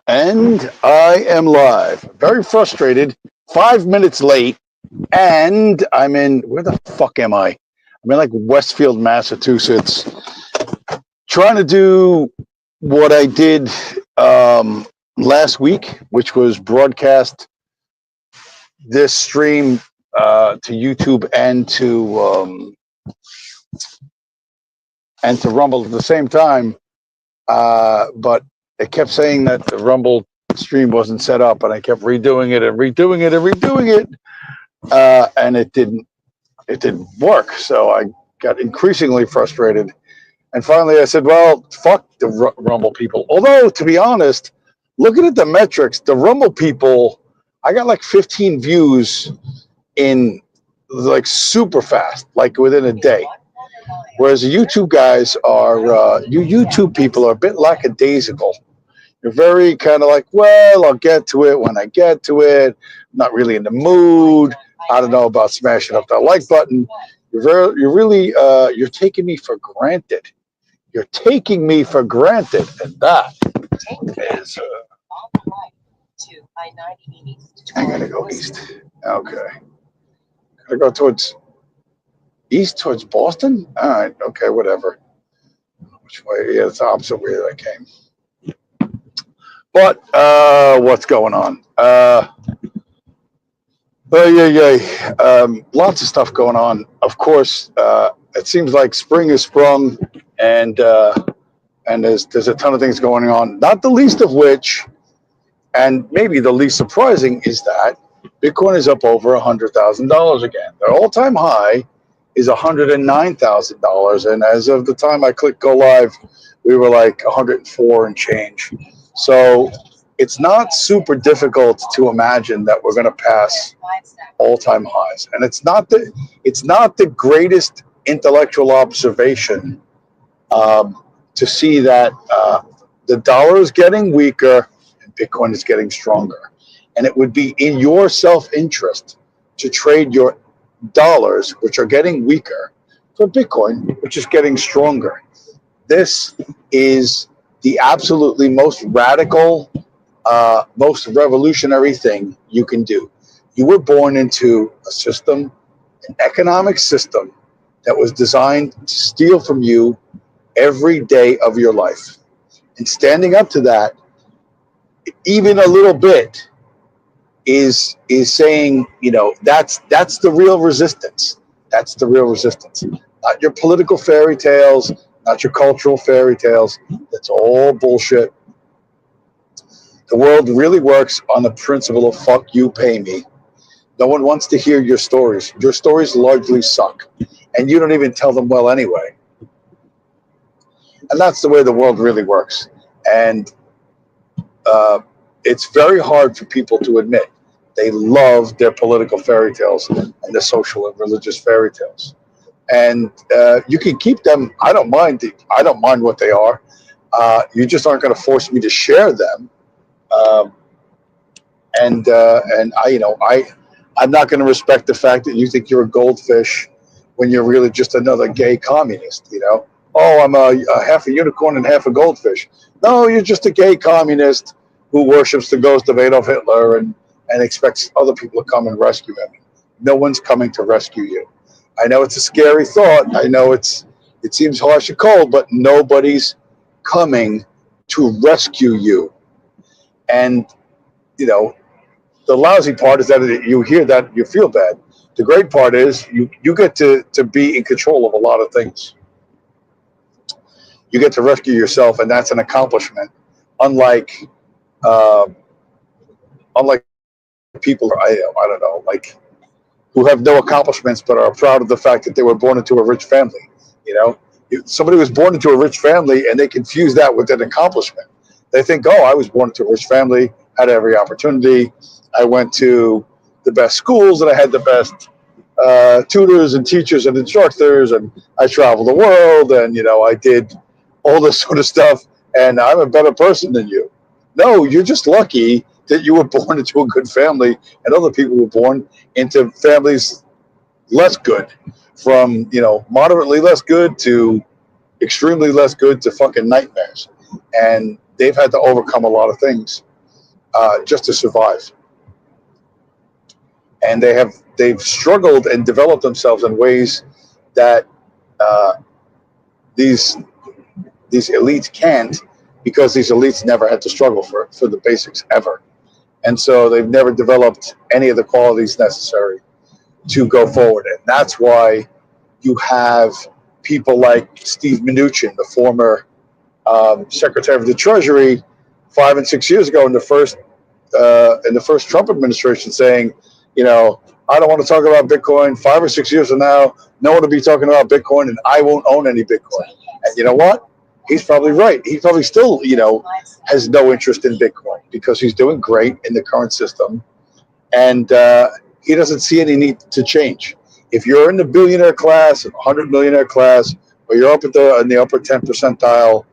And I am live. Very frustrated. 5 minutes late. And I'm in, where the fuck am I? I'm in like Westfield, Massachusetts, trying to do what I did last week, which was broadcast this stream to YouTube and to Rumble at the same time. But it kept saying that the Rumble stream wasn't set up, and I kept redoing it and redoing it and redoing it, and it didn't work. So I got increasingly frustrated, and finally I said, "Well, fuck the Rumble people." Although, to be honest, looking at the metrics, the Rumble people, I got like 15 views in like super fast, like within a day. Whereas the YouTube guys are, you YouTube people are a bit lackadaisical. You're very kind of like, well, I'll get to it when I get to it. Not really in the mood. I don't know about smashing up that like button. You're taking me for granted. You're taking me for granted, and that is. I'm gonna go east. Okay, gonna go towards east towards Boston. All right. Okay. Whatever. Which way? Yeah, it's the opposite way that I came. But what's going on? Lots of stuff going on. Of course, it seems like spring has sprung, and there's a ton of things going on. Not the least of which, and maybe the least surprising, is that Bitcoin is up over $100,000 again. Their all-time high is $109,000, and as of the time I clicked go live, we were like 104 and change. So it's not super difficult to imagine that we're going to pass all-time highs, and it's not the greatest intellectual observation to see that the dollar is getting weaker and Bitcoin is getting stronger, and it would be in your self-interest to trade your dollars, which are getting weaker, for Bitcoin, which is getting stronger. This is the absolutely most radical, most revolutionary thing you can do. You were born into a system, an economic system, that was designed to steal from you every day of your life. And standing up to that, even a little bit, is saying, that's the real resistance. That's the real resistance. Not your political fairy tales, not your cultural fairy tales. That's all bullshit. The world really works on the principle of fuck you, pay me. No one wants to hear your stories. Your stories largely suck, and you don't even tell them well anyway. And that's the way the world really works. And it's very hard for people to admit. They love their political fairy tales and their social and religious fairy tales. And you can keep them. I don't mind. I don't mind what they are. You just aren't going to force me to share them. And I'm not going to respect the fact that you think you're a goldfish when you're really just another gay communist. Oh, I'm a half a unicorn and half a goldfish. No, you're just a gay communist who worships the ghost of Adolf Hitler and expects other people to come and rescue him. No one's coming to rescue you. I know it's a scary thought. I know it seems harsh and cold, but nobody's coming to rescue you. And, the lousy part is that you hear that, you feel bad. The great part is you get to be in control of a lot of things. You get to rescue yourself, and that's an accomplishment. Unlike people, I don't know, like, who have no accomplishments but are proud of the fact that they were born into a rich family. Somebody was born into a rich family, and they confuse that with an accomplishment. They think, oh, I was born into a rich family, had every opportunity. I went to the best schools, and I had the best tutors and teachers and instructors, and I traveled the world, and I did all this sort of stuff, and I'm a better person than you. No, you're just lucky that you were born into a good family, and other people were born into families less good, from moderately less good to extremely less good to fucking nightmares, and they've had to overcome a lot of things. just to survive. And they've struggled and developed themselves in ways that uh, these these elites can't, because these elites never had to struggle for the basics ever. And so they've never developed any of the qualities necessary to go forward. And that's why you have people like Steve Mnuchin, the former Secretary of the Treasury, 5 and 6 years ago in the first Trump administration, saying, I don't want to talk about Bitcoin. 5 or 6 years from now, no one will be talking about Bitcoin, and I won't own any Bitcoin. And you know what? He's probably right. He probably still, has no interest in Bitcoin because he's doing great in the current system, and he doesn't see any need to change. If you're in the billionaire class, 100 millionaire class, or you're up in the upper 10 percentile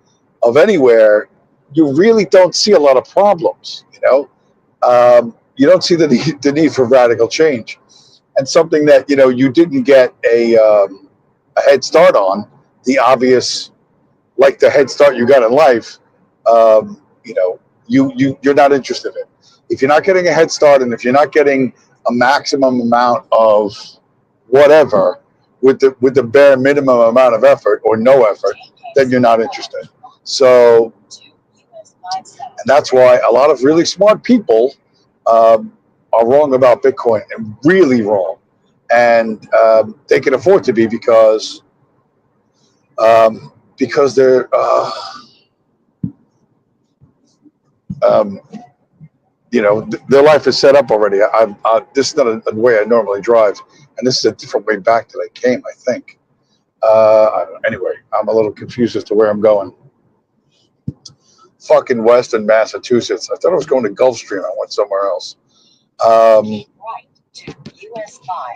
of anywhere, you really don't see a lot of problems. You don't see the need for radical change, and something that you didn't get a head start on, the obvious, like the head start you got in life. You're not interested in. If you're not getting a head start, and if you're not getting a maximum amount of whatever with the bare minimum amount of effort or no effort, then you're not interested. So, and that's why a lot of really smart people are wrong about Bitcoin, and really wrong. And they can afford to be, because they're their life is set up already. This is not a way I normally drive, and this is a different way back that I came, I think. Anyway, I'm a little confused as to where I'm going. Fucking Western Massachusetts. I thought I was going to Gulfstream. I went somewhere else.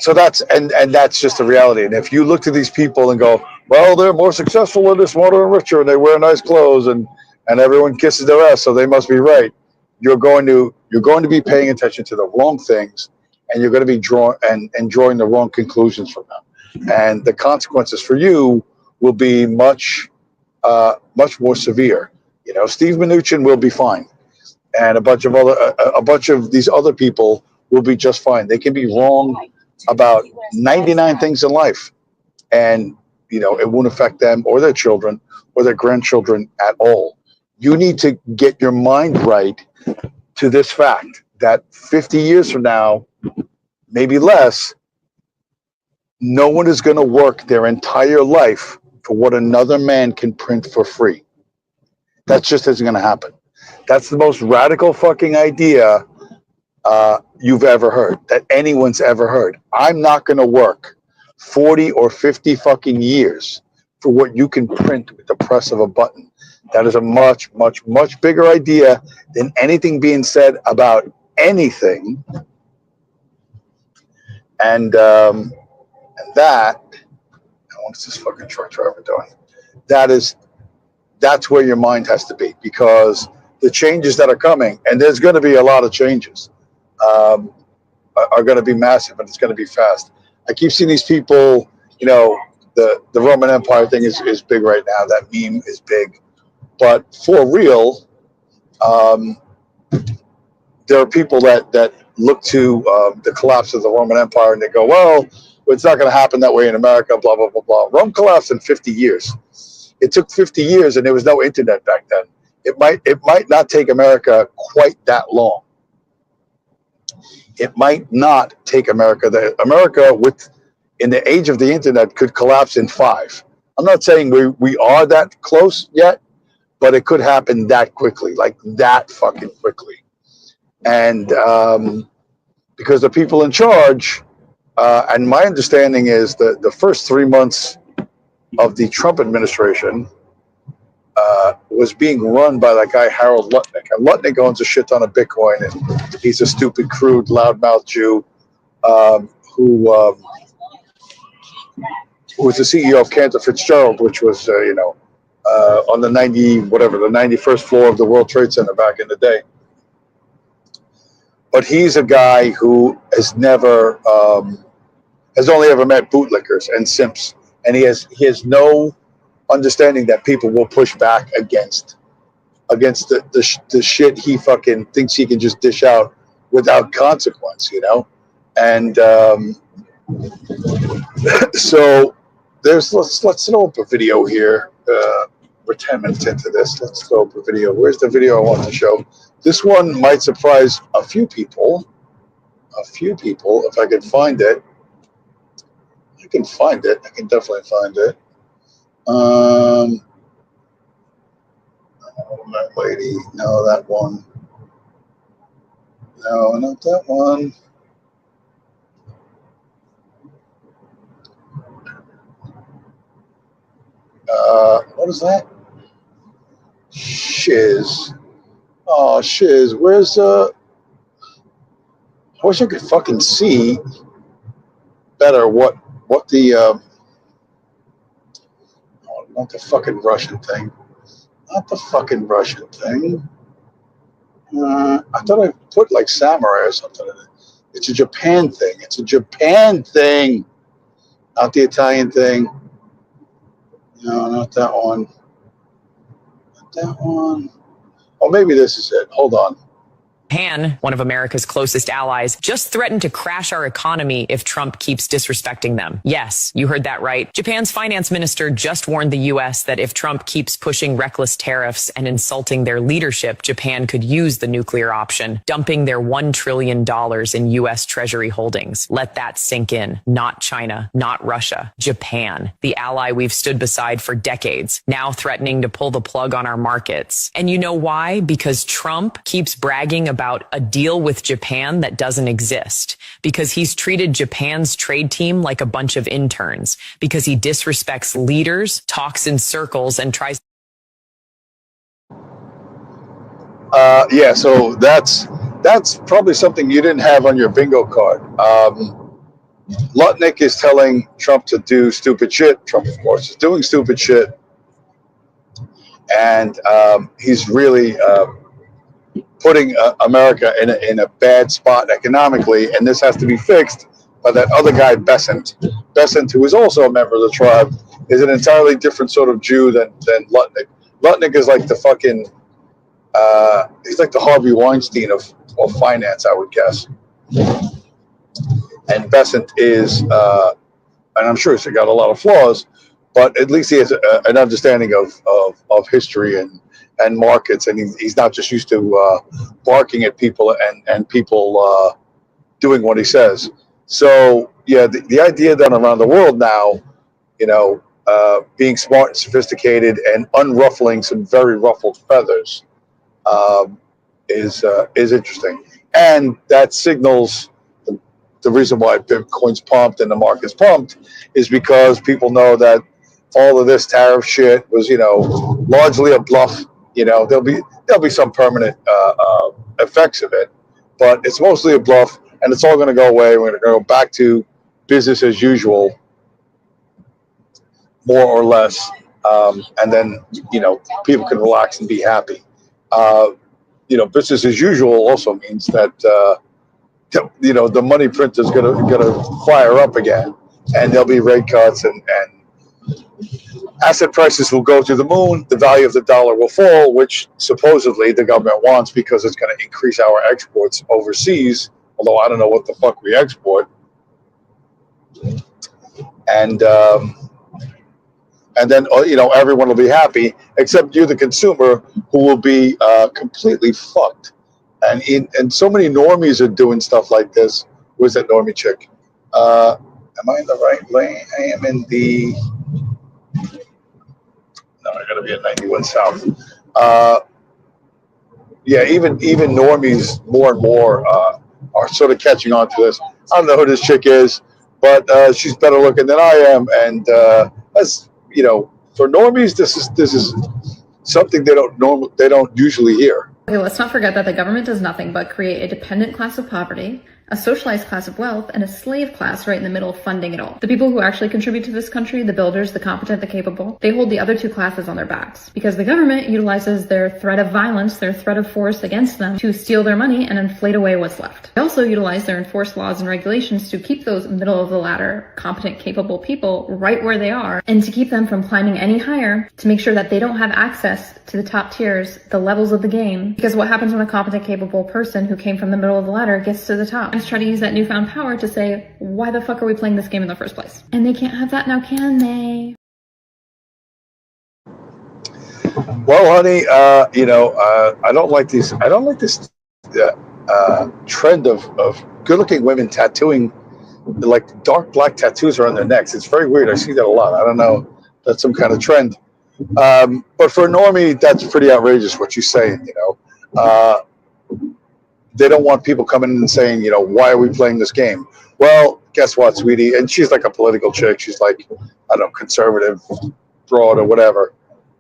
So that's just the reality. And if you look to these people and go, well, they're more successful and they're smarter and richer and they wear nice clothes and everyone kisses their ass, so they must be right. You're going to be paying attention to the wrong things, and you're going to be drawing the wrong conclusions from them. And the consequences for you will be much more severe. Steve Mnuchin will be fine, and a bunch of these other people will be just fine. They can be wrong about 99 things in life, and it won't affect them or their children or their grandchildren at all. You need to get your mind right to this fact that 50 years from now, maybe less, no one is going to work their entire life for what another man can print for free. That just isn't going to happen. That's the most radical fucking idea you've ever heard, that anyone's ever heard. I'm not going to work 40 or 50 fucking years for what you can print with the press of a button. That is a much, much, much bigger idea than anything being said about anything. And that, what is this fucking truck driver doing? That's where your mind has to be, because the changes that are coming, and there's going to be a lot of changes, are going to be massive, and it's going to be fast. I keep seeing these people, the Roman Empire thing is big right now. That meme is big. But for real, there are people that look to the collapse of the Roman Empire, and they go, well, it's not going to happen that way in America, blah, blah, blah, blah. Rome collapsed in 50 years. It took 50 years, and there was no internet back then. It might not take America quite that long. It might not take America. America, in the age of the internet, could collapse in 5. I'm not saying we are that close yet, but it could happen that quickly, like that fucking quickly. And because the people in charge, and my understanding is that the first 3 months of the Trump administration was being run by that guy Harold Lutnick. And Lutnick owns a shit ton of Bitcoin, and he's a stupid, crude, loudmouth Jew who was the CEO of Cantor Fitzgerald, which was on the 91st floor of the World Trade Center back in the day. But he's a guy who has only ever met bootlickers and simps, and he has no understanding that people will push back against against the shit he fucking thinks he can just dish out without consequence, you know? And so let's throw up a video here. We're 10 minutes into this. Let's throw up a video. Where's the video I want to show? This one might surprise a few people. If I can find it. I can find it. I can definitely find it. That lady. No, that one. No, not that one. What is that? Shiz. Oh, shiz. Where's I wish I could fucking see better what the not the fucking Russian thing. Not the fucking Russian thing. I thought I put like samurai or something in it. It's a Japan thing. It's a Japan thing. Not the Italian thing. No, not that one. Not that one. Oh, maybe this is it. Hold on. Japan, one of America's closest allies, just threatened to crash our economy if Trump keeps disrespecting them. Yes, you heard that right. Japan's finance minister just warned the U.S. that if Trump keeps pushing reckless tariffs and insulting their leadership, Japan could use the nuclear option, dumping their $1 trillion in U.S. Treasury holdings. Let that sink in. Not China, not Russia, Japan, the ally we've stood beside for decades, now threatening to pull the plug on our markets. And you know why? Because Trump keeps bragging about a deal with Japan that doesn't exist, because he's treated Japan's trade team like a bunch of interns, because he disrespects leaders, talks in circles, and tries. Yeah, so that's probably something you didn't have on your bingo card. Lutnick is telling Trump to do stupid shit. Trump, of course, is doing stupid shit, and he's really putting America in a bad spot economically, and this has to be fixed by that other guy, Besant. Besant, who is also a member of the tribe, is an entirely different sort of Jew than Lutnick. Lutnick is like the fucking, he's like the Harvey Weinstein of finance, I would guess. And Besant is, and I'm sure he's got a lot of flaws, but at least he has an understanding of history and markets, and he's not just used to barking at people and people doing what he says. So yeah, the idea that around the world now, you know, being smart and sophisticated and unruffling some very ruffled feathers is interesting, and that signals the reason why Bitcoin's pumped and the market's pumped is because people know that all of this tariff shit was, you know, largely a bluff. You know, there'll be some permanent effects of it, but it's mostly a bluff, and it's all going to go away. We're going to go back to business as usual, more or less, and then, you know, people can relax and be happy. You know, business as usual also means that you know, the money printer is gonna fire up again, and there'll be rate cuts, and asset prices will go to the moon. The value of the dollar will fall, which supposedly the government wants because it's going to increase our exports overseas. Although I don't know what the fuck we export. And then, you know, everyone will be happy except you, the consumer, who will be completely fucked. And so many normies are doing stuff like this. Where's that normie chick? Am I in the right lane? I am in the. No, I gotta be at 91 South. Yeah, even normies more and more are sort of catching on to this. I don't know who this chick is, but she's better looking than I am, and that's, you know, for normies, this is something they don't usually hear. Okay, let's not forget that the government does nothing but create a dependent class of poverty a socialized class of wealth, and a slave class right in the middle funding it all. The people who actually contribute to this country, the builders, the competent, the capable, they hold the other two classes on their backs because the government utilizes their threat of violence, their threat of force against them to steal their money and inflate away what's left. They also utilize their enforced laws and regulations to keep those middle of the ladder, competent, capable people right where they are and to keep them from climbing any higher, to make sure that they don't have access to the top tiers, the levels of the game. Because what happens when a competent, capable person who came from the middle of the ladder gets to the top? Let's try to use that newfound power to say, why the fuck are we playing this game in the first place? And they can't have that now, can they? Well, honey, I don't like these. I don't like this trend of good-looking women tattooing, like dark black tattoos around their necks. It's very weird. I see that a lot. I don't know. That's some kind of trend. But for a normie, that's pretty outrageous what you're saying. They don't want people coming in and saying, why are we playing this game? Well, guess what, sweetie? And she's like a political chick. She's like, I don't know, conservative, broad, or whatever.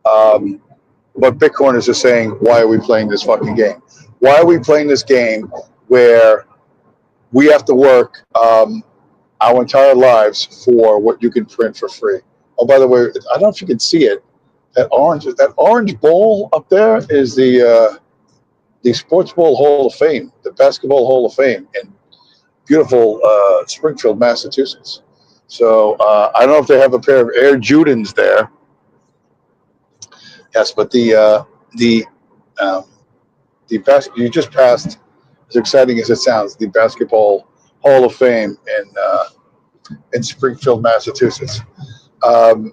But Bitcoiners are saying, why are we playing this fucking game? Why are we playing this game where we have to work our entire lives for what you can print for free? Oh, by the way, I don't know if you can see it. That orange ball up there is the Sports Ball Hall of Fame, the Basketball Hall of Fame in beautiful Springfield, Massachusetts. So I don't know if they have a pair of Air Jordans there. Yes, but the you just passed, as exciting as it sounds, the Basketball Hall of Fame in Springfield, Massachusetts. And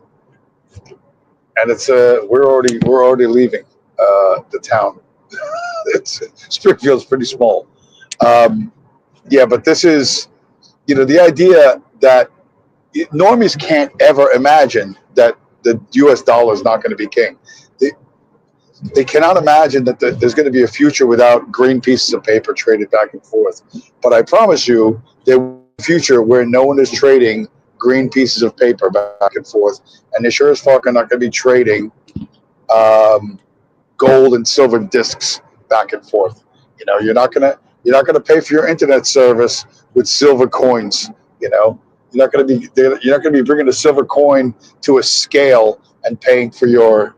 it's we're already leaving the town. Springfield's pretty small. But this is, the idea that normies can't ever imagine that the U.S. dollar is not going to be king. They cannot imagine that there's going to be a future without green pieces of paper traded back and forth. But I promise you, there will be a future where no one is trading green pieces of paper back and forth, and they sure as fuck are not going to be trading gold and silver discs back and forth. You're not gonna pay for your internet service with silver coins. You're not gonna be bringing a silver coin to a scale and paying for your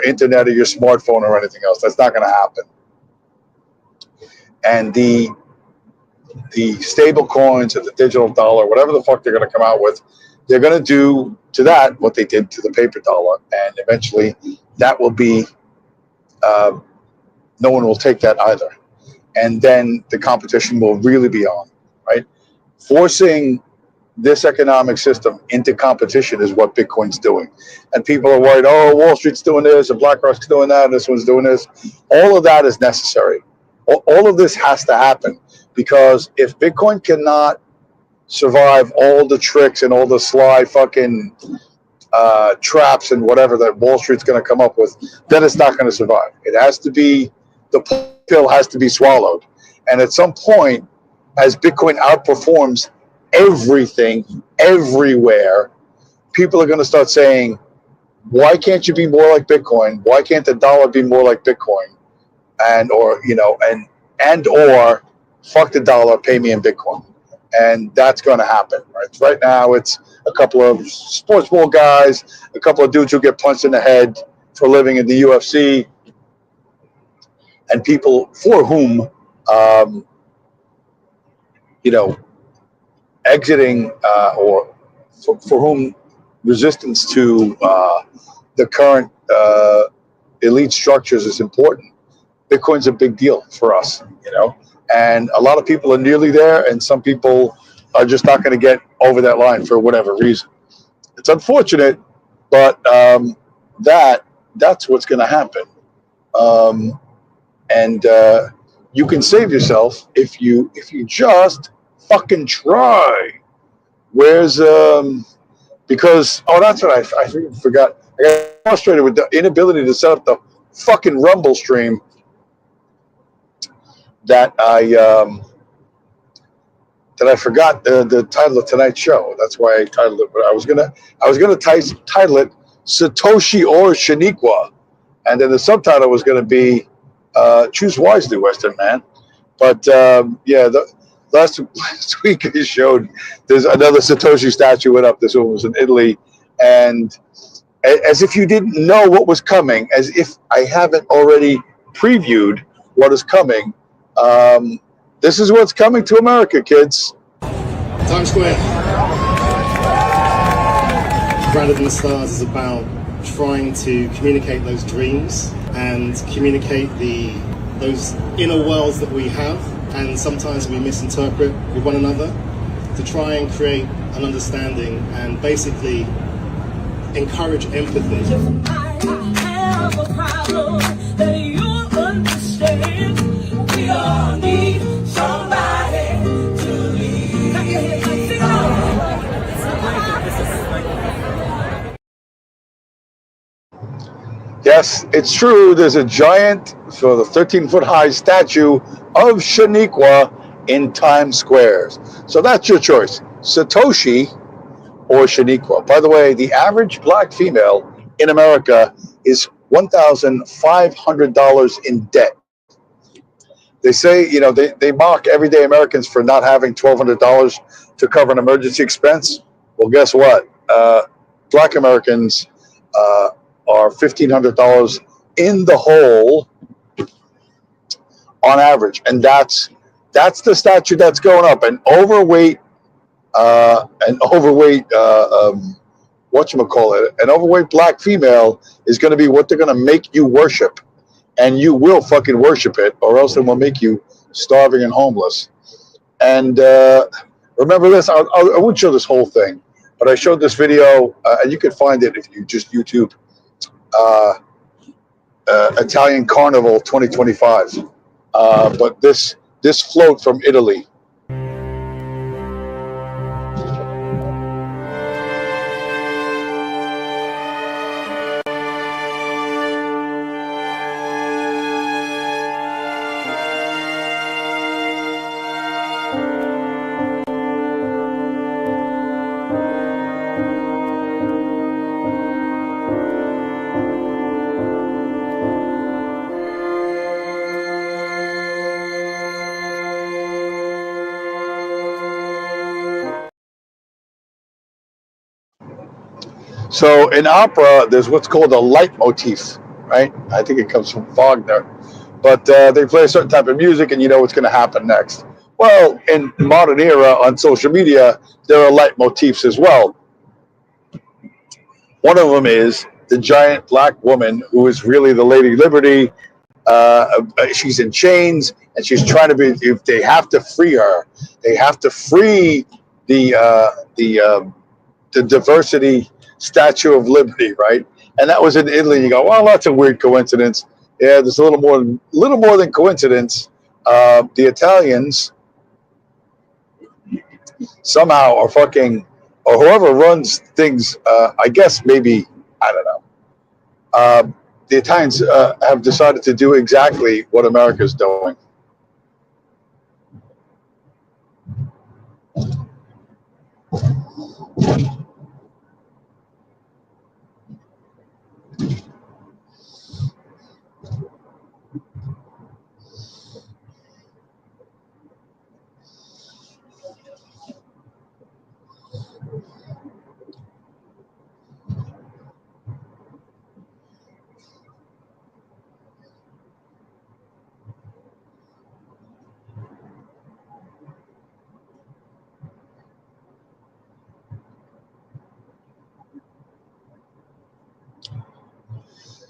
internet or your smartphone or anything else. That's not gonna happen. And the stable coins or the digital dollar, whatever the fuck they're gonna come out with, they're gonna do to that what they did to the paper dollar, and eventually that will be no one will take that either. And then the competition will really be on, right? Forcing this economic system into competition is what Bitcoin's doing. And people are worried, oh, Wall Street's doing this, and BlackRock's doing that, and this one's doing this. All of that is necessary. All of this has to happen, because if Bitcoin cannot survive all the tricks and all the sly fucking traps and whatever that Wall Street's going to come up with, then it's not going to survive. It has to be, the pill has to be swallowed. And at some point, as Bitcoin outperforms everything, everywhere, people are going to start saying, why can't you be more like Bitcoin? Why can't the dollar be more like Bitcoin? Or fuck the dollar, pay me in Bitcoin. And that's going to happen, right? Right now, it's a couple of sports ball guys, a couple of dudes who get punched in the head for living in the UFC, and people for whom, exiting or for whom resistance to the current elite structures is important. Bitcoin's a big deal for us, and a lot of people are nearly there, and some people are just not going to get over that line for whatever reason. It's unfortunate, but that's what's going to happen. And you can save yourself if you just fucking try. Where's because that's what I forgot. I got frustrated with the inability to set up the fucking Rumble stream that I forgot the title of tonight's show. That's why I titled it. But I was gonna title it Satoshi or Shaniqua, and then the subtitle was gonna be Choose Wisely, Western Man. But last week I showed there's another Satoshi statue went up. This one was in Italy, and as if you didn't know what was coming, as if I haven't already previewed what is coming. This is what's coming to America, kids. Times Square, Brighter Than the Stars is about trying to communicate those dreams and communicate those inner worlds that we have, and sometimes we misinterpret with one another, to try and create an understanding and basically encourage empathy. I have a problem that you understand. We all need somebody to lead. Sing along. Yes, it's true. There's a giant, so the 13-foot high statue of Shaniqua in Times Square. So that's your choice, Satoshi or Shaniqua. By the way, the average black female in America is $1,500 in debt. They say, they mock everyday Americans for not having $1,200 to cover an emergency expense. Well, guess what? Black Americans are $1,500 in the hole on average, and that's the statue that's going up. An overweight an overweight black female is going to be what they're going to make you worship, and you will fucking worship it, or else they will make you starving and homeless. And remember this, I won't show this whole thing, but I showed this video, and you can find it if you just YouTube Italian Carnival 2025. But this float from Italy. So in opera, there's what's called a leitmotif, right? I think it comes from Wagner. But they play a certain type of music, and you know what's going to happen next. Well, in the modern era on social media, there are leitmotifs as well. One of them is the giant black woman who is really the Lady Liberty. She's in chains, and she's trying to be. If they have to free her, they have to free the diversity Statue of Liberty, right? And that was in Italy. You go, well, that's a weird coincidence. Yeah, there's a little more than coincidence. The Italians somehow are fucking, or whoever runs things. I guess maybe I don't know. The Italians have decided to do exactly what America's doing.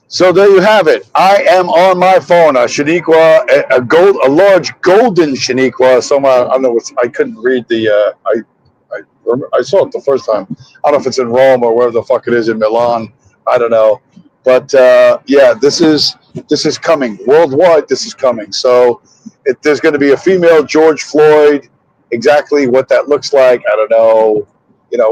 So there you have it. I am on my phone. A Shaniqua, a large golden Shaniqua. Somewhere, I don't know. I couldn't read the. I saw it the first time. I don't know if it's in Rome or wherever the fuck it is in Milan. I don't know, but yeah, this is coming worldwide. This is coming. So there's going to be a female George Floyd. Exactly what that looks like, I don't know.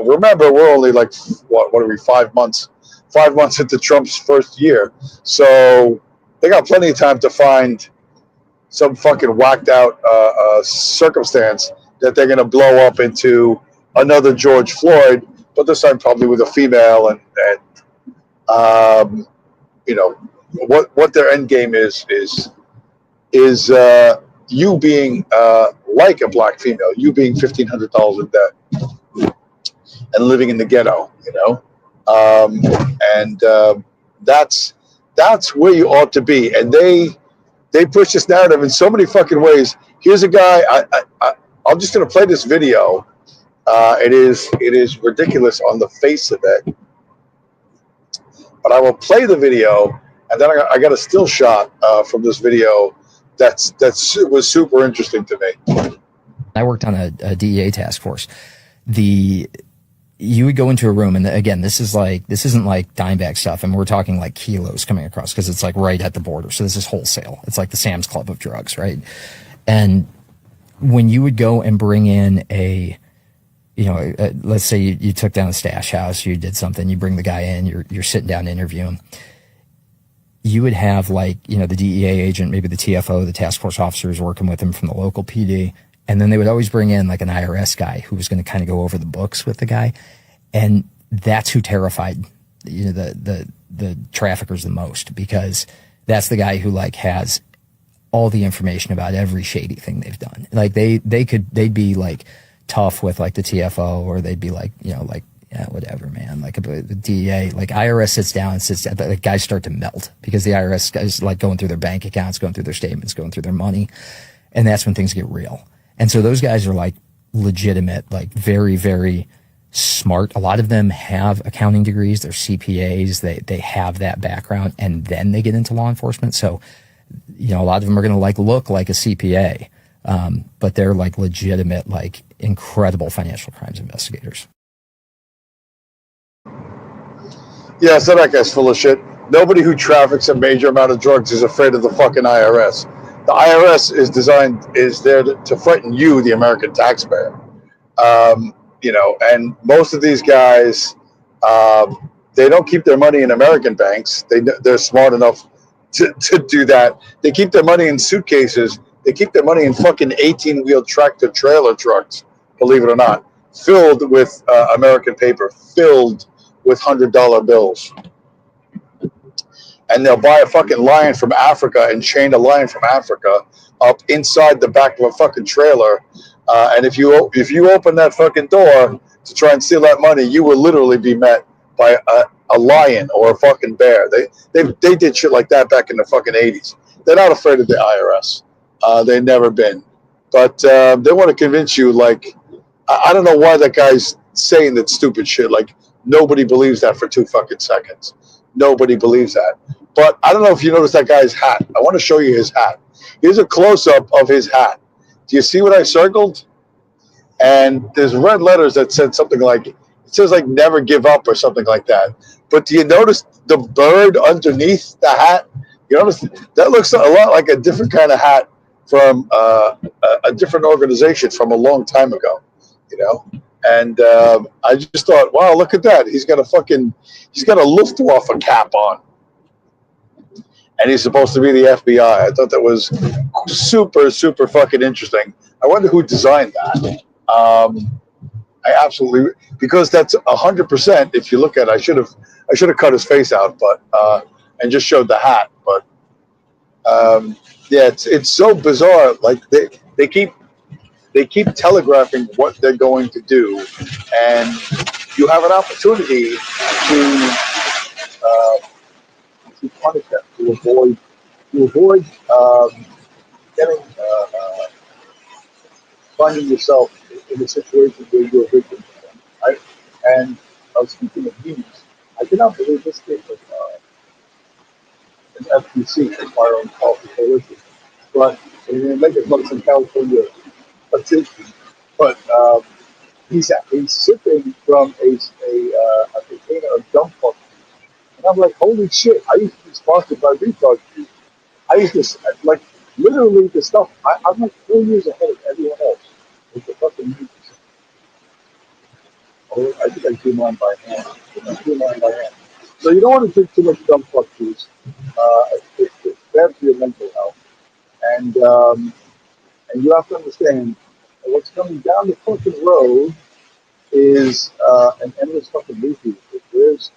Remember, we're only like what are we? 5 months. 5 months into Trump's first year. So they got plenty of time to find some fucking whacked out circumstance that they're going to blow up into another George Floyd, but this time probably with a female. And what their end game is you being like a black female, you being $1,500 in debt and living in the ghetto, and that's where you ought to be. And they push this narrative in so many fucking ways. Here's a guy. I'm just going to play this video. It is ridiculous on the face of it, but I will play the video, and then I got a still shot from this video that was super interesting to me. I worked on a DEA task force. You would go into a room, and again, this isn't like dime bag stuff, and we're talking like kilos coming across because it's like right at the border. So this is wholesale. It's like the Sam's Club of drugs, right? And when you would go and bring in let's say you took down a stash house, you did something, you bring the guy in, you're sitting down to interview him. You would have the DEA agent, maybe the TFO, the task force officers working with him from the local PD. And then they would always bring in like an IRS guy who was going to kind of go over the books with the guy. And that's who terrified, the traffickers the most, because that's the guy who like has all the information about every shady thing they've done. Like they'd be like tough with like the TFO, or they'd be like, yeah, whatever, man. Like the DEA, like IRS sits down, the guys start to melt because the IRS guys like going through their bank accounts, going through their statements, going through their money. And that's when things get real. And so those guys are like legitimate, like very, very smart. A lot of them have accounting degrees. They're CPAs. They have that background, and then they get into law enforcement. So, a lot of them are going to like look like a CPA. But they're like legitimate, like incredible financial crimes investigators. Yeah, so that guy's full of shit. Nobody who traffics a major amount of drugs is afraid of the fucking IRS. The IRS is there to frighten you, the American taxpayer. And most of these guys, they don't keep their money in American banks. They're smart enough to do that. They keep their money in suitcases. They keep their money in fucking 18-wheel tractor trailer trucks, believe it or not, filled with American paper, filled with $100 bills. And they'll buy a fucking lion from Africa and chain a lion from Africa up inside the back of a fucking trailer. And if you open that fucking door to try and steal that money, you will literally be met by a lion or a fucking bear. They did shit like that back in the fucking 80s. They're not afraid of the IRS. They've never been. But they want to convince you, like, I don't know why that guy's saying that stupid shit. Like, nobody believes that for 2 fucking seconds. Nobody believes that. But I don't know if you noticed that guy's hat. I want to show you his hat. Here's a close-up of his hat. Do you see what I circled? And there's red letters that said something like, it says like never give up or something like that. But do you notice the bird underneath the hat? You notice that looks a lot like a different kind of hat from a different organization from a long time ago, And I just thought, wow, look at that. He's got a Luftwaffe cap on. And he's supposed to be the FBI. I thought that was super, super fucking interesting. I wonder who designed that. I absolutely, because that's 100%. If you look at it, I should have cut his face out, but and just showed the hat. But yeah, it's so bizarre. Like they keep telegraphing what they're going to do, and you have an opportunity to punish them, to avoid getting finding yourself in a situation where you're a victim, right? And speaking of memes, I cannot believe this case of an FTC, Firearm Policy Coalition, but in Lincoln, Bucks in California, but he's sipping from a container of dump fuck. And I'm like, holy shit, I used to be sponsored by Retard Juice. I used to, like, literally the stuff, I'm like 4 years ahead of everyone else. With the fucking music. Oh, I think I do mine by hand. So you don't want to drink too much dump fuck juice. It's bad for your mental health. And you have to understand that what's coming down the fucking road is an endless fucking movie. Where's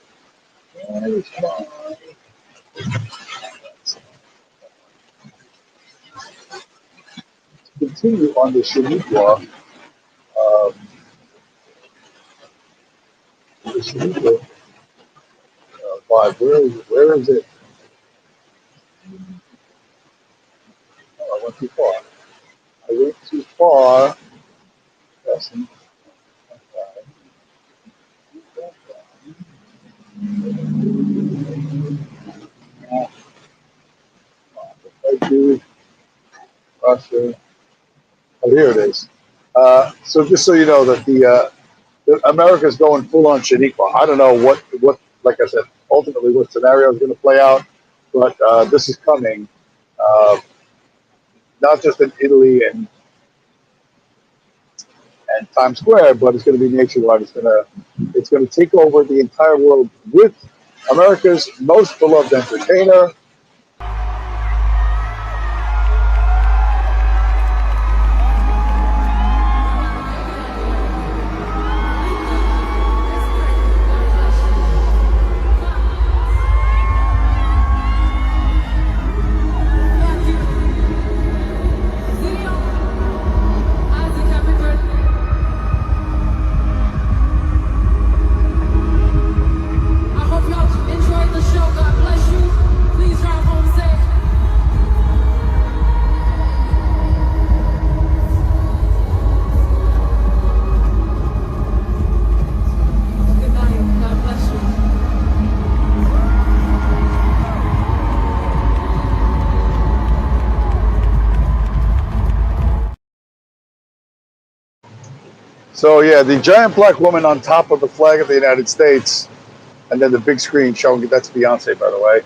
my... continue on the Shaniqua. The Shaniqua vibe. Where is it? Oh, I went too far. I went too far. Lesson. I do Russia. Oh, here it is. So just so you know that America's going full on Shaniqua. I don't know what like I said, ultimately what scenario is going to play out, but this is coming, uh, not just in Italy and Times Square, but it's going to be nationwide. It's going to take over the entire world with America's most beloved entertainer. So yeah, the giant black woman on top of the flag of the United States, and then the big screen showing that's Beyonce, by the way.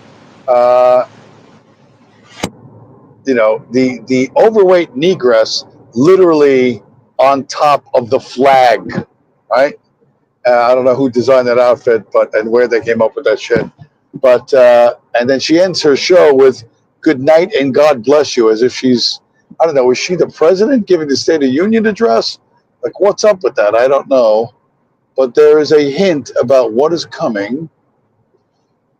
The overweight negress literally on top of the flag, right? I don't know who designed that outfit, and where they came up with that shit. But and then she ends her show with "Good night and God bless you," as if she's, I don't know, is she the president giving the State of Union address? Like, what's up with that? I don't know. But there is a hint about what is coming.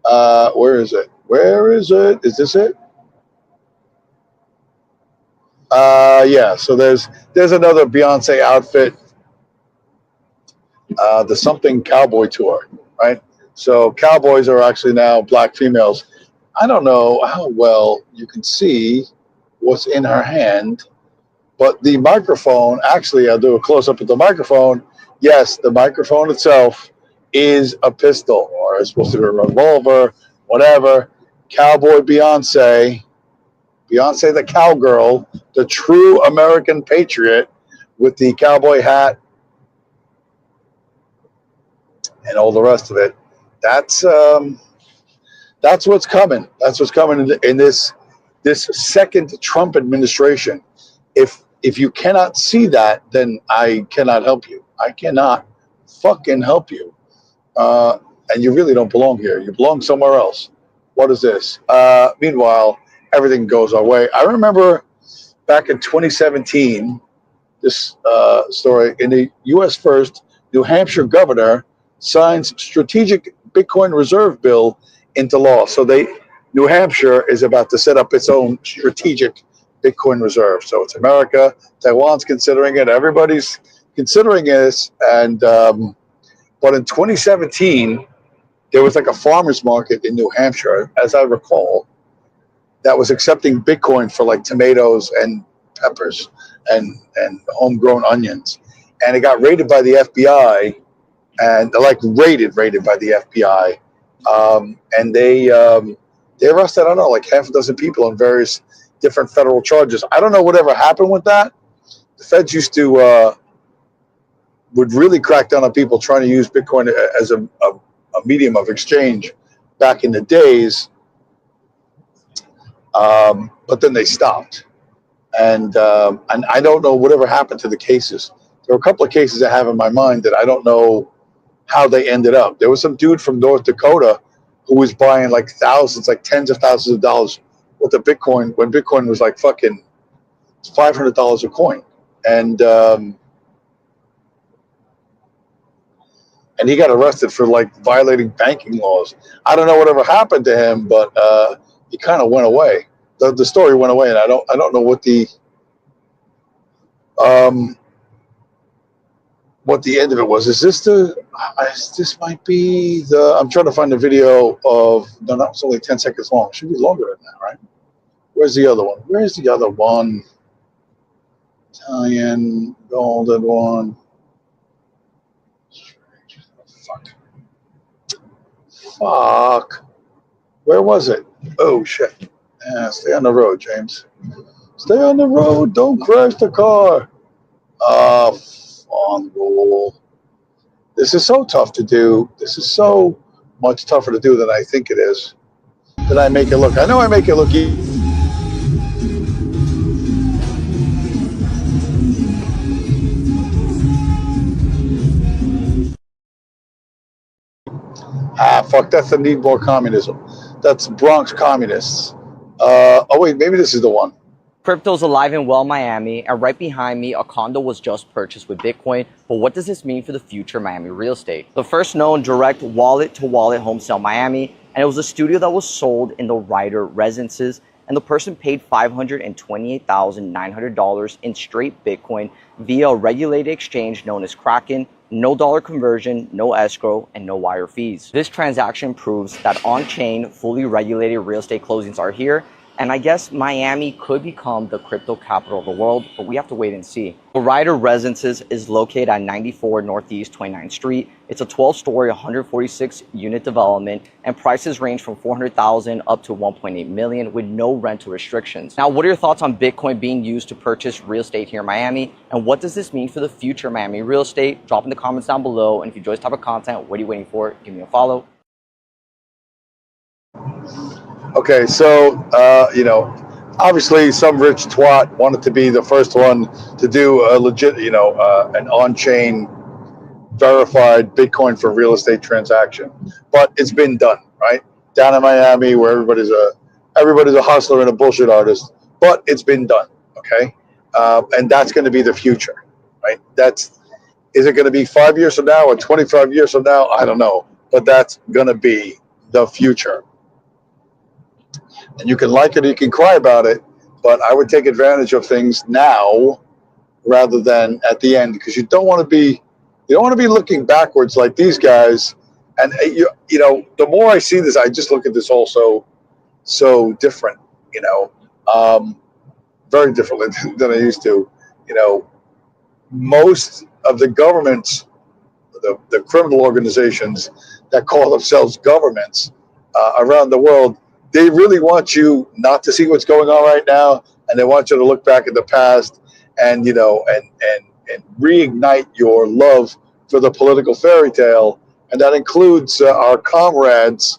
Where is it? Where is it? Is this it? Yeah. So there's another Beyonce outfit, the Something Cowboy Tour, right? So cowboys are actually now black females. I don't know how well you can see what's in her hand, but the microphone, actually, I'll do a close up of the microphone. Yes, the microphone itself is a pistol, or it's supposed to be a revolver, whatever. Cowboy Beyonce, Beyonce the cowgirl, the true American patriot with the cowboy hat and all the rest of it. That's what's coming. That's what's coming in this second Trump administration. If you cannot see that, then I cannot help you. I cannot fucking help you. And you really don't belong here. You belong somewhere else. What is this? Meanwhile, everything goes our way. I remember back in 2017, this story in the U.S. First, New Hampshire governor signs strategic Bitcoin reserve bill into law. So New Hampshire is about to set up its own strategic Bitcoin reserve. So it's America, Taiwan's considering it, everybody's considering this. And but in 2017, there was like a farmer's market in New Hampshire, as I recall, that was accepting Bitcoin for like tomatoes and peppers and homegrown onions. And it got raided by the FBI, and like raided by the FBI. And they arrested, I don't know, like half a dozen people on various different federal charges. I don't know whatever happened with that. The feds used to would really crack down on people trying to use Bitcoin as a medium of exchange back in the days. But then they stopped. And I don't know whatever happened to the cases. There were a couple of cases I have in my mind that I don't know how they ended up. There was some dude from North Dakota who was buying like thousands, like tens of thousands of dollars worth of Bitcoin when Bitcoin was like fucking $500 a coin. And he got arrested for like violating banking laws. I don't know whatever happened to him, but he kind of went away. The story went away, and I don't know what the what the end of it was. Is this this might be the, I'm trying to find the video of, no, that was only 10 seconds long. It should be longer than that, right? Where's the other one? Where's the other one? Italian, golden one. Fuck. Where was it? Oh, shit. Yeah, stay on the road, James. Stay on the road. Don't crash the car. Fondle. This is so tough to do. This is so much tougher to do than I think it is. Did I make it look? I know I make it look easy. Fuck, that's the need more communism. That's Bronx communists. Oh, wait, maybe this is the one. Crypto's alive and well in Miami, and right behind me, a condo was just purchased with Bitcoin. But what does this mean for the future Miami real estate? The first known direct wallet-to-wallet home sale in Miami, and it was a studio that was sold in the Ryder Residences, and the person paid $528,900 in straight Bitcoin via a regulated exchange known as Kraken. No dollar conversion, no escrow, and no wire fees. This transaction proves that on-chain, fully regulated real estate closings are here, and I guess Miami could become the crypto capital of the world, but we have to wait and see. The Ryder Residences is located at 94 Northeast 29th Street. It's a 12-story, 146-unit development, and prices range from $400,000 up to $1.8 million with no rental restrictions. Now, what are your thoughts on Bitcoin being used to purchase real estate here in Miami? And what does this mean for the future Miami real estate? Drop in the comments down below. And if you enjoy this type of content, what are you waiting for? Give me a follow. Okay, so, obviously some rich twat wanted to be the first one to do a legit, an on-chain verified Bitcoin for real estate transaction. But it's been done, right? Down in Miami where everybody's a hustler and a bullshit artist, but it's been done, okay? And that's going to be the future, right? Is it going to be 5 years from now or 25 years from now? I don't know, but that's going to be the future. And you can like it or you can cry about it, but I would take advantage of things now rather than at the end, because you don't want to be looking backwards like these guys. And the more I see this, I just look at this also so different, very differently than I used to. Most of the governments, the criminal organizations that call themselves governments around the world, they really want you not to see what's going on right now, and they want you to look back at the past and and reignite your love for the political fairy tale, and that includes our comrades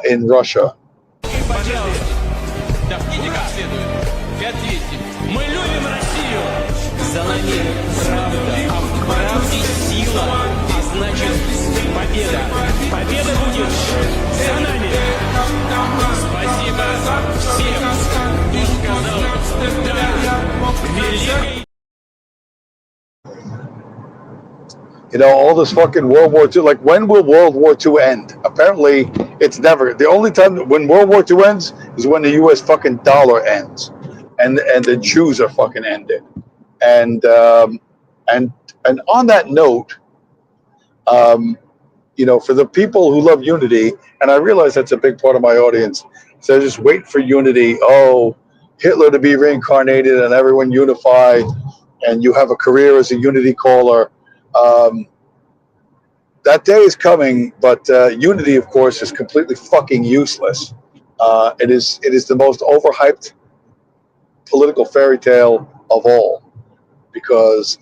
in Russia. All this fucking World War II. Like, when will World War II end? Apparently, it's never. The only time when World War II ends is when the U.S. fucking dollar ends, and the Jews are fucking ended. And on that note, for the people who love unity, and I realize that's a big part of my audience, so just wait for unity. Oh, Hitler to be reincarnated and everyone unify, and you have a career as a unity caller. That day is coming, but unity, of course, is completely fucking useless. It is the most overhyped political fairy tale of all, because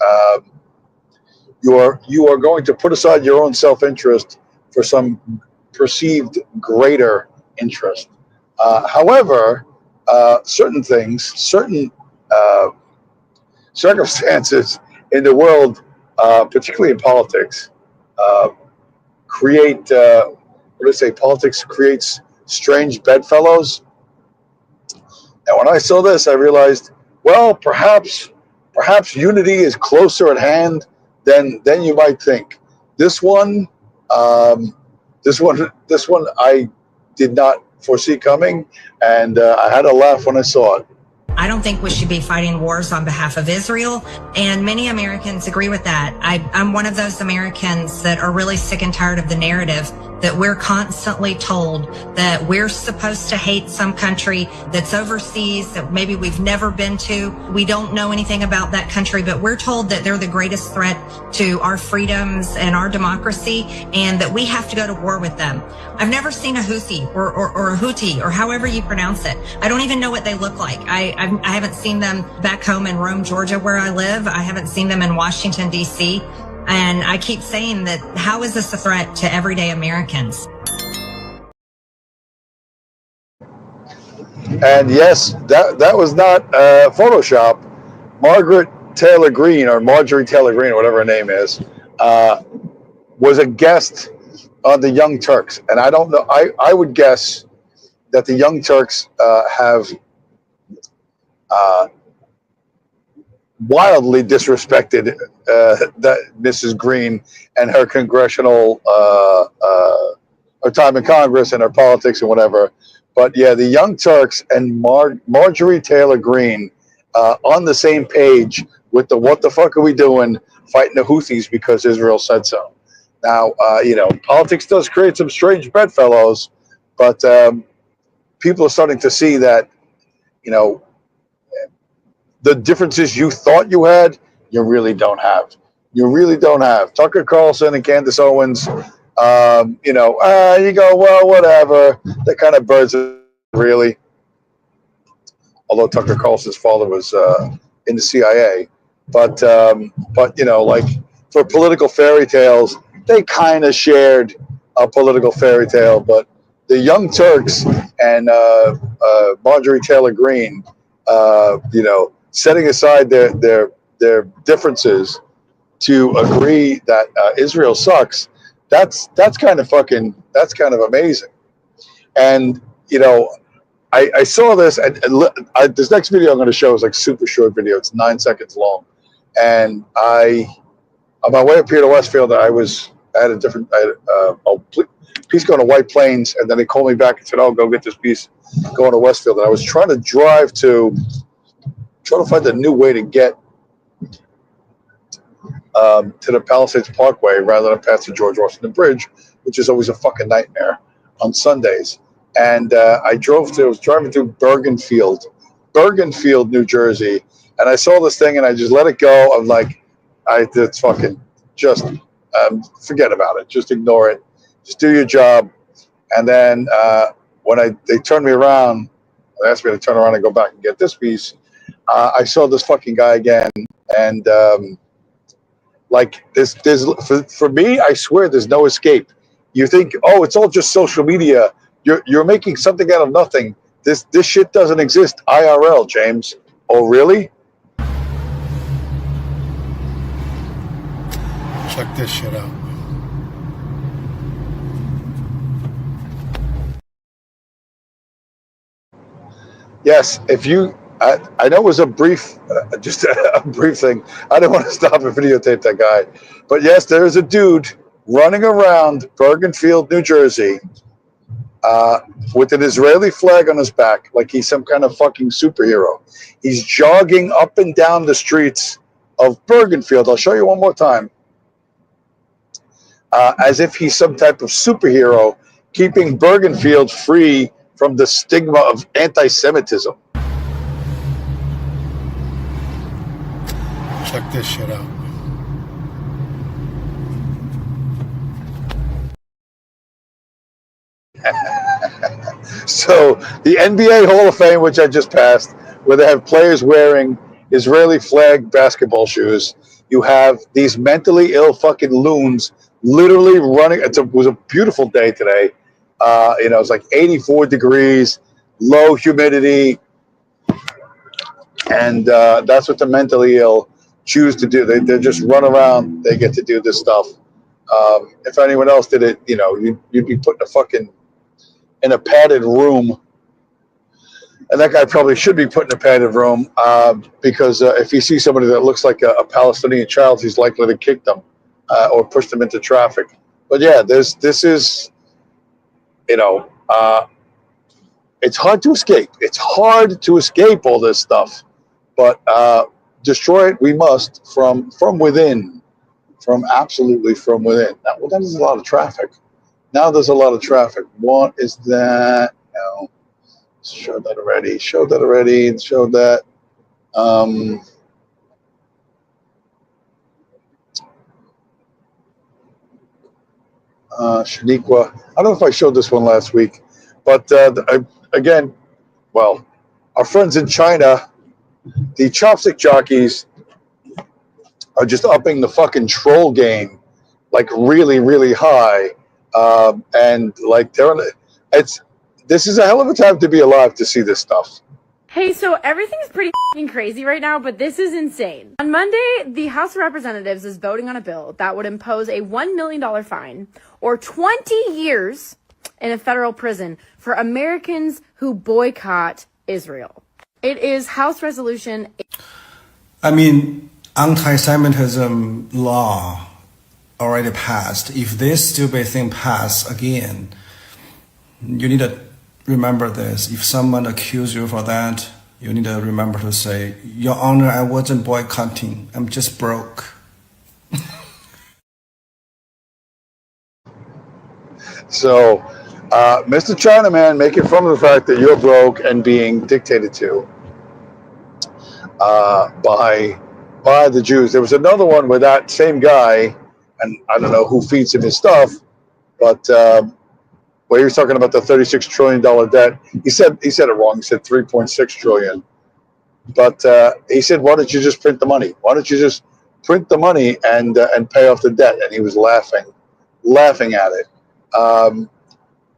you are going to put aside your own self-interest for some perceived greater interest. However, certain things, certain circumstances in the world, particularly in politics, create politics creates strange bedfellows. And when I saw this, I realized, well, perhaps unity is closer at hand than you might think. This one I did not foresee coming, and I had a laugh when I saw it. I don't think we should be fighting wars on behalf of Israel, and many Americans agree with that. I'm one of those Americans that are really sick and tired of the narrative that we're constantly told that we're supposed to hate some country that's overseas, that maybe we've never been to. We don't know anything about that country, but we're told that they're the greatest threat to our freedoms and our democracy, and that we have to go to war with them. I've never seen a Houthi or a Houthi or however you pronounce it. I don't even know what they look like. I haven't seen them back home in Rome, Georgia, where I live. I haven't seen them in Washington, D.C. And I keep saying that, how is this a threat to everyday Americans? And yes, that was not Photoshop. Margaret Taylor Greene, or Marjorie Taylor Greene, or whatever her name is, was a guest on the Young Turks. And I don't know, I would guess that the Young Turks have wildly disrespected that Mrs. Greene and her congressional, her time in Congress and her politics and whatever. But yeah, the Young Turks and Marjorie Taylor Greene on the same page with the "what the fuck are we doing" fighting the Houthis because Israel said so. Now, politics does create some strange bedfellows, but people are starting to see that, the differences you thought you had, you really don't have. You really don't have. Tucker Carlson and Candace Owens, you go, well, whatever. They're kind of birds, really. Although Tucker Carlson's father was in the CIA. But like for political fairy tales, they kind of shared a political fairy tale. But the Young Turks and Marjorie Taylor Greene, setting aside their differences to agree that Israel sucks, that's kind of amazing. And I saw this, and this next video I'm going to show is like super short video. It's 9 seconds long, and on my way up here to Westfield, I had a piece going to White Plains, and then they called me back and said, "Oh, go get this piece going to Westfield." And I was trying to find a new way to get to the Palisades Parkway rather than past the George Washington Bridge, which is always a fucking nightmare on Sundays. And I was driving through Bergenfield, New Jersey, and I saw this thing and I just let it go. I'm like, it's fucking just forget about it. Just ignore it. Just do your job. And then when they turned me around, they asked me to turn around and go back and get this piece. I saw this fucking guy again, and for me, I swear there's no escape. You think, oh, it's all just social media. You're making something out of nothing. This shit doesn't exist IRL, James. Oh, really? Check this shit out. Yes, I know it was a brief, just a brief thing. I didn't want to stop and videotape that guy. But yes, there is a dude running around Bergenfield, New Jersey, with an Israeli flag on his back, like he's some kind of fucking superhero. He's jogging up and down the streets of Bergenfield. I'll show you one more time. As if he's some type of superhero, keeping Bergenfield free from the stigma of anti-Semitism. Check this shit out. So the NBA Hall of Fame, which I just passed, where they have players wearing Israeli flag basketball shoes. You have these mentally ill fucking loons literally running. It was a beautiful day today. It was like 84 degrees, low humidity, and that's what the mentally ill choose to do. They just run around. They get to do this stuff. If anyone else did it, you'd be put in a padded room. And that guy probably should be put in a padded room because if he sees somebody that looks like a Palestinian child, he's likely to kick them or push them into traffic. But yeah, this is, it's hard to escape. It's hard to escape all this stuff, but destroy it we must from within, absolutely from within. Well, that is a lot of traffic. Now there's a lot of traffic. What is that? No, showed that already. Showed that. Shaniqua. I don't know if I showed this one last week, but again, well, our friends in China, the chopstick jockeys are just upping the fucking troll game, like really, really high, and like this is a hell of a time to be alive to see this stuff. Hey, so everything's pretty f***ing crazy right now, but this is insane. On Monday, the House of Representatives is voting on a bill that would impose a $1 million fine or 20 years in a federal prison for Americans who boycott Israel. It is House Resolution. I mean, anti-Semitism law already passed. If this stupid thing pass again, you need to remember this. If someone accuses you for that, you need to remember to say, Your Honor, I wasn't boycotting. I'm just broke. So, Mr. Chinaman, making fun of the fact that you're broke and being dictated to by the Jews. There was another one where that same guy, and I don't know who feeds him his stuff, but where he was talking about the $36 trillion debt. He said it wrong. He said 3.6 trillion. But he said, why don't you just print the money? Why don't you just print the money and pay off the debt? And he was laughing at it.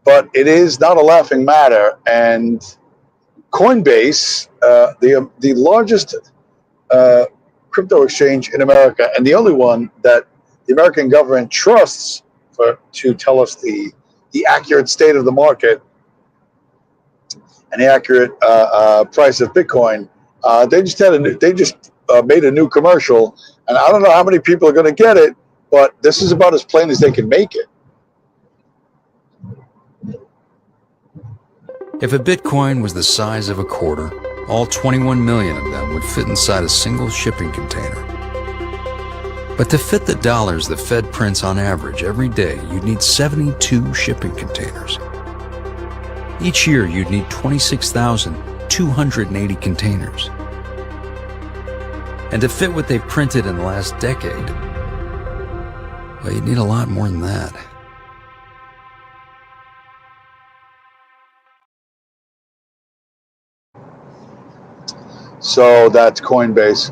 But it is not a laughing matter. And Coinbase, the largest crypto exchange in America, and the only one that the American government trusts to tell us the accurate state of the market and the accurate price of Bitcoin. They just made a new commercial, and I don't know how many people are going to get it, but this is about as plain as they can make it. If a Bitcoin was the size of a quarter, all 21 million of them would fit inside a single shipping container. But to fit the dollars the Fed prints on average every day, you'd need 72 shipping containers. Each year, you'd need 26,280 containers. And to fit what they've printed in the last decade, well, you'd need a lot more than that. So that's Coinbase.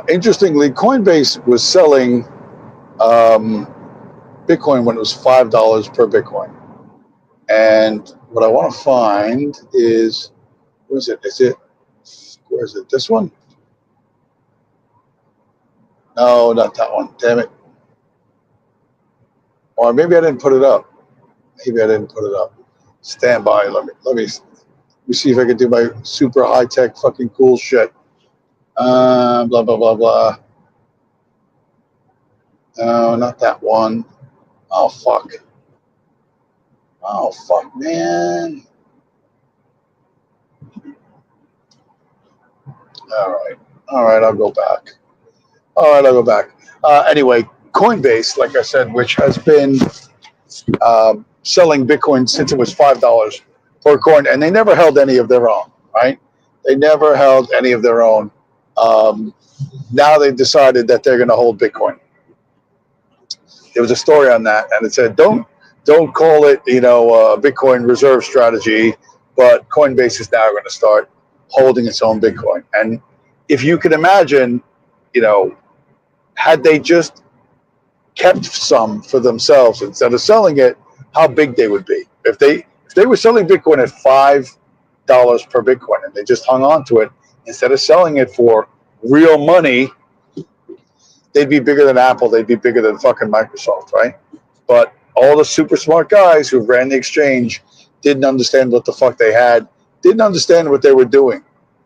Interestingly, Coinbase was selling Bitcoin when it was $5 per Bitcoin. And what I want to find is, where is it? Where is it? This one? No, not that one. Damn it. Or maybe I didn't put it up. Stand by. Let me see if I can do my super high tech fucking cool shit. Blah blah blah blah. No, not that one. Oh fuck, man. All right, I'll go back. Anyway, Coinbase, like I said, which has been selling Bitcoin since it was $5 per coin, and they never held any of their own, right? They never held any of their own. Now they've decided that they're going to hold Bitcoin. There was a story on that, and it said, don't call it, a Bitcoin reserve strategy, but Coinbase is now going to start holding its own Bitcoin. And if you can imagine, had they just kept some for themselves instead of selling it, how big they would be. If they were selling Bitcoin at $5 per Bitcoin and they just hung on to it instead of selling it for real money, they'd be bigger than Apple. They'd be bigger than fucking Microsoft, right? But all the super smart guys who ran the exchange didn't understand what the fuck they had, didn't understand what they were doing.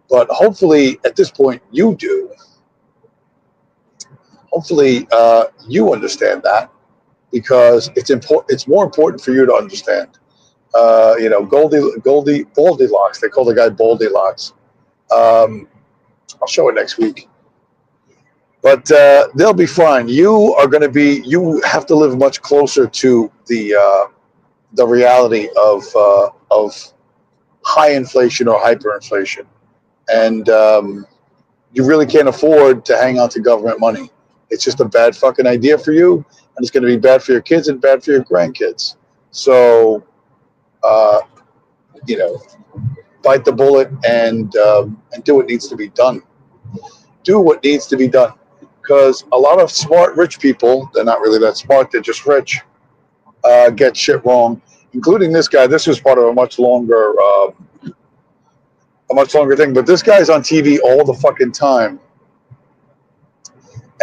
But hopefully at this point you do. Hopefully you understand that, because it's important. It's more important for you to understand Goldilocks. They call the guy Goldilocks. I'll show it next week. But they'll be fine. You have to live much closer to the reality of high inflation or hyperinflation. And you really can't afford to hang on to government money. It's just a bad fucking idea for you, and it's going to be bad for your kids and bad for your grandkids. So, bite the bullet and do what needs to be done. Do what needs to be done. Because a lot of smart, rich people, they're not really that smart, they're just rich, get shit wrong, including this guy. This was part of a much longer thing. But this guy's on TV all the fucking time.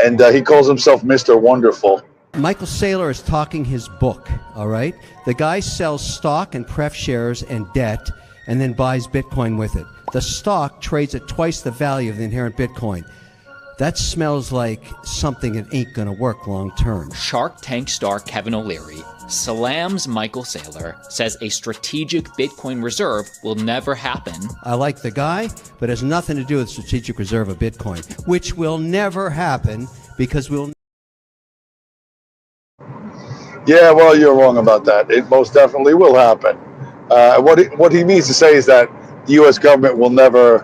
And he calls himself Mr. Wonderful. Michael Saylor is talking his book, all right? The guy sells stock and pref shares and debt and then buys Bitcoin with it. The stock trades at twice the value of the inherent Bitcoin. That smells like something that ain't gonna work long term. Shark Tank star Kevin O'Leary salams Michael Saylor, says a strategic Bitcoin reserve will never happen. I like the guy, but it has nothing to do with strategic reserve of Bitcoin, which will never happen because we'll... Yeah, well, you're wrong about that. It most definitely will happen. What he means to say is that the U.S. government will never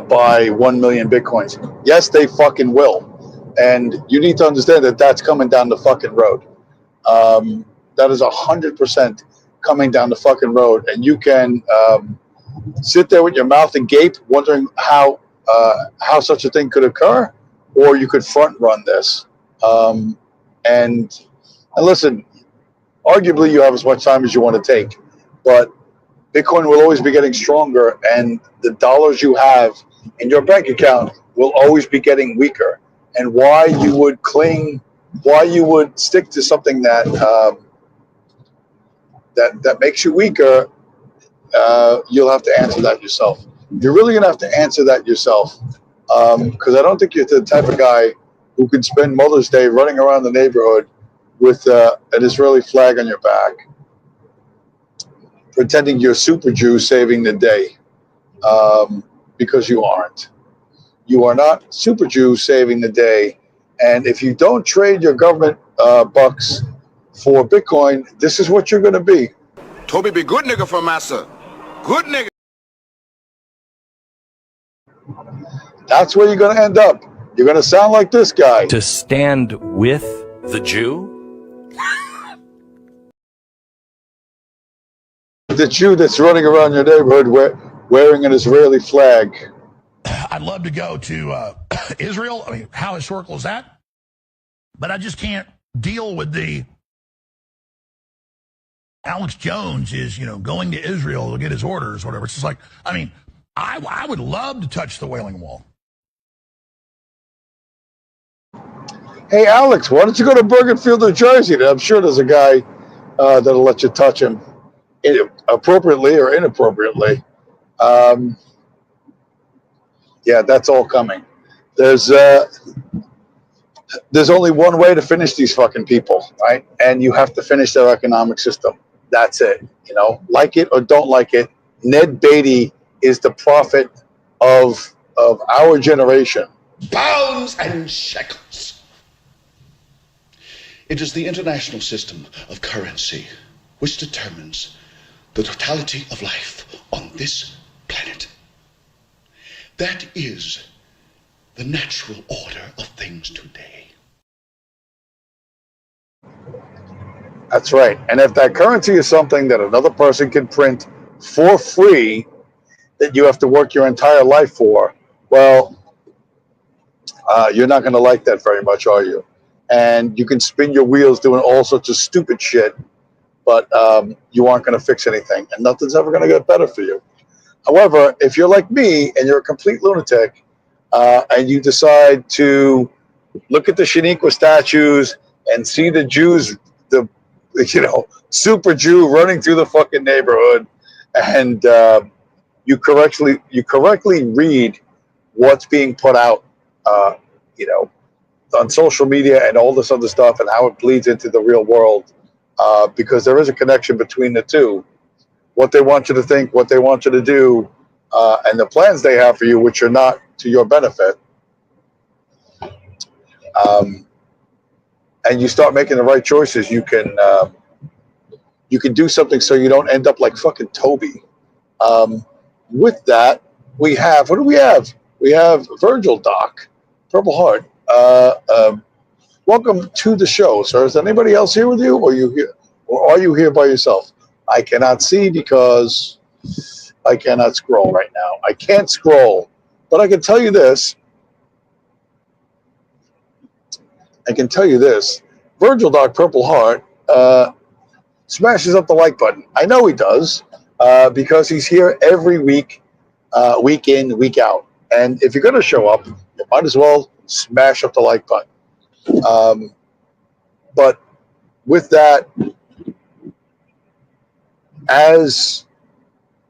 buy 1 million Bitcoins. Yes, they fucking will. And you need to understand that that's coming down the fucking road. That is 100% coming down the fucking road. And you can sit there with your mouth agape wondering how such a thing could occur, or you could front run this. And listen, arguably you have as much time as you want to take, but Bitcoin will always be getting stronger, and the dollars you have in your bank account will always be getting weaker. And why you would stick to something that that makes you weaker, you'll have to answer that yourself. You're really gonna have to answer that yourself, because I don't think you're the type of guy who can spend Mother's Day running around the neighborhood with an Israeli flag on your back, pretending you're Super Jew saving the day, because you aren't. You are not Super Jew saving the day. And if you don't trade your government bucks for Bitcoin, this is what you're going to be. Toby be good nigga for massa. Good nigga. That's where you're going to end up. You're going to sound like this guy. To stand with the Jew? The Jew that's running around your neighborhood wearing an Israeli flag. I'd love to go to Israel. I mean, how historical is that? But I just can't deal with the Alex Jones is, going to Israel to get his orders or whatever. It's just like, I mean, I would love to touch the Wailing Wall. Hey, Alex, why don't you go to Bergenfield, New Jersey? I'm sure there's a guy that'll let you touch him appropriately or inappropriately. Yeah, that's all coming. There's only one way to finish these fucking people, right? And you have to finish their economic system. That's it. Like it or don't like it, Ned Beatty is the prophet of our generation. Pounds and shekels. It is the international system of currency which determines the totality of life on this planet. That is the natural order of things today. That's right. And if that currency is something that another person can print for free, that you have to work your entire life for, well, you're not going to like that very much, are you? And you can spin your wheels doing all sorts of stupid shit, but you aren't going to fix anything, and nothing's ever going to get better for you. However, if you're like me and you're a complete lunatic, and you decide to look at the Shaniqua statues and see the Jews, the Super Jew running through the fucking neighborhood, and you correctly read what's being put out, on social media and all this other stuff, and how it bleeds into the real world, because there is a connection between the two. what they want you to think, what they want you to do, and the plans they have for you, which are not to your benefit, and you start making the right choices, you can do something so you don't end up like fucking Toby. With that, we have, what do we have? We have Virgil Doc, Purple Heart. Welcome to the show, sir. Is anybody else here with you, or are you here by yourself? I cannot see because I cannot scroll right now. I can't scroll, but I can tell you this. Virgil Doc, Purple Heart, smashes up the like button. I know he does, because he's here every week, week in, week out. And if you're going to show up, you might as well smash up the like button. But with that, as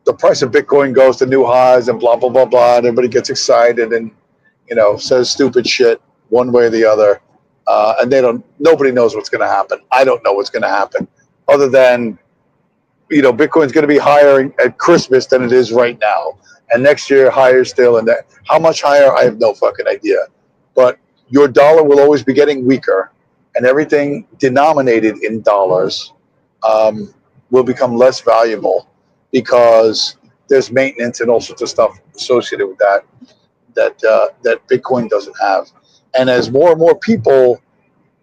the price of Bitcoin goes to new highs and blah, blah, blah, blah, and everybody gets excited and, says stupid shit one way or the other. And nobody knows what's going to happen. I don't know what's going to happen other than, Bitcoin's going to be higher at Christmas than it is right now. And next year, higher still. And how much higher, I have no fucking idea. But your dollar will always be getting weaker, and everything denominated in dollars will become less valuable because there's maintenance and all sorts of stuff associated with that Bitcoin doesn't have. And as more and more people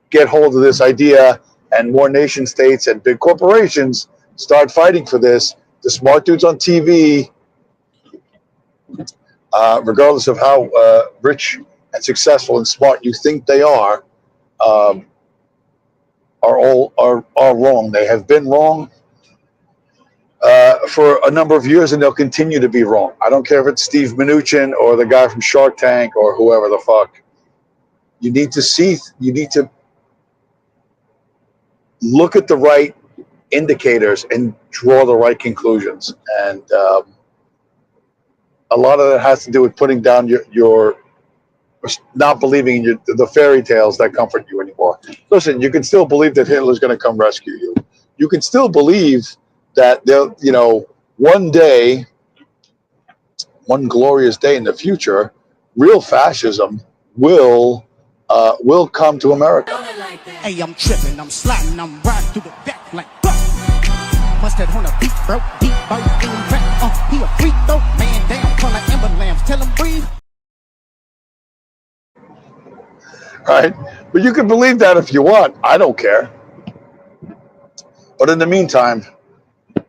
get hold of this idea, and more nation states and big corporations start fighting for this, the smart dudes on TV, regardless of how rich and successful and smart you think they are wrong. They have been wrong for a number of years, and they'll continue to be wrong. I don't care if it's Steve Mnuchin or the guy from Shark Tank or whoever the fuck. You need to look at the right indicators and draw the right conclusions. And a lot of that has to do with putting down your not believing in the fairy tales that comfort you anymore. Listen, you can still believe that Hitler's going to come rescue you. You can still believe that one day, one glorious day in the future, real fascism will come to America. Hey, I'm tripping, I'm sliding, I'm riding through the back like must have on a beat, bro, deep boat, he a freak though, man down, call like Ember Lambs, tell him breathe. Right? But you can believe that if you want. I don't care. But in the meantime,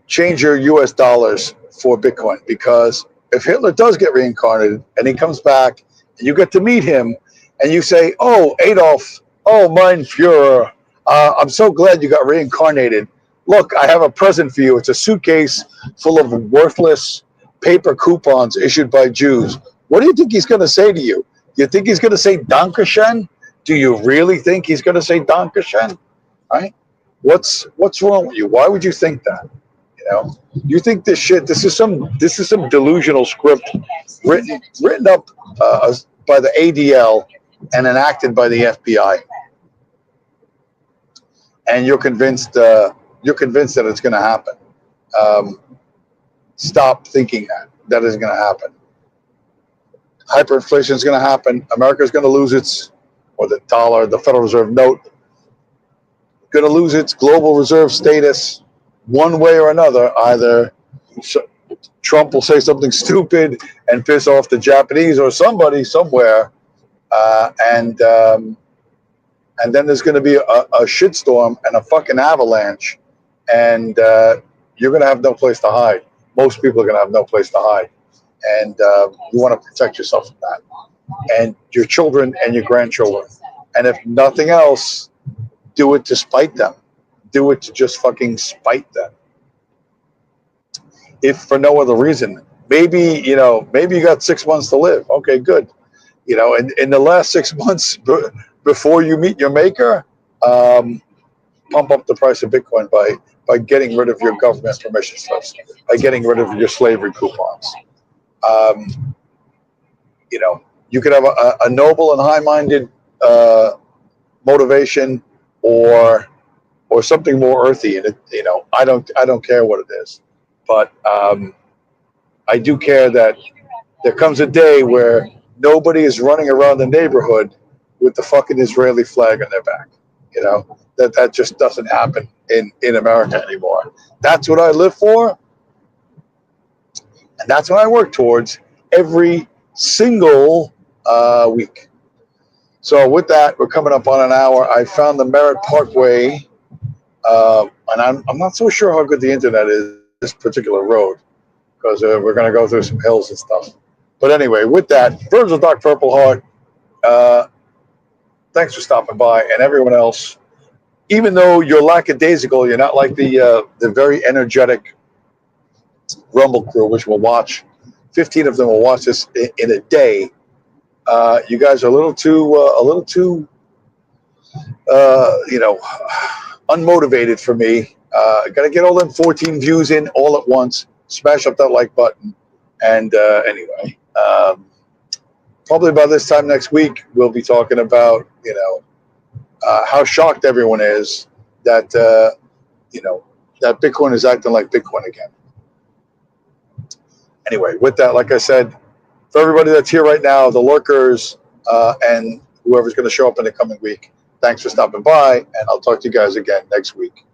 change your US dollars for Bitcoin, because if Hitler does get reincarnated and he comes back and you get to meet him and you say, "Oh, Adolf, oh, mein Führer, I'm so glad you got reincarnated. Look, I have a present for you. It's a suitcase full of worthless paper coupons issued by Jews." What do you think he's going to say to you? You think he's going to say Dankeschön? Do you really think he's going to say Dankeschön? Right? What's wrong with you? Why would you think that? You think this shit. This is some delusional script written up by the ADL and enacted by the FBI, and you're convinced that it's going to happen. Stop thinking that isn't going to happen. Hyperinflation is going to happen. America is going to lose the dollar, the Federal Reserve note, going to lose its global reserve status one way or another. Either Trump will say something stupid and piss off the Japanese or somebody somewhere, and then there's going to be a shitstorm and a fucking avalanche, and you're going to have no place to hide. Most people are going to have no place to hide, and you want to protect yourself from that, and your children and your grandchildren. And if nothing else, do it to spite them. Do it to just fucking spite them. If for no other reason, maybe you got 6 months to live. Okay, good. In the last 6 months before you meet your maker, pump up the price of Bitcoin by getting rid of your government permission slips, by getting rid of your slavery coupons. You could have a noble and high-minded motivation, or something more earthy, and I don't care what it is, But I do care that there comes a day where nobody is running around the neighborhood with the fucking Israeli flag on their back. You know, that just doesn't happen in America anymore. That's what I live for, and that's what I work towards every single week. So with that, we're coming up on an hour. I found the Merritt Parkway, and I'm not so sure how good the internet is this particular road, because we're going to go through some hills and stuff. But anyway, with that, Virgil Dark Purple Heart, thanks for stopping by, and everyone else. Even though you're lackadaisical, you're not like the very energetic Rumble crew, which will watch. 15 of them will watch this in a day. You guys are a little too, unmotivated for me. Got to get all them 14 views in all at once. Smash up that like button. And anyway, probably by this time next week, we'll be talking about, how shocked everyone is that, that Bitcoin is acting like Bitcoin again. Anyway, with that, like I said, for everybody that's here right now, the lurkers, and whoever's going to show up in the coming week, thanks for stopping by, and I'll talk to you guys again next week.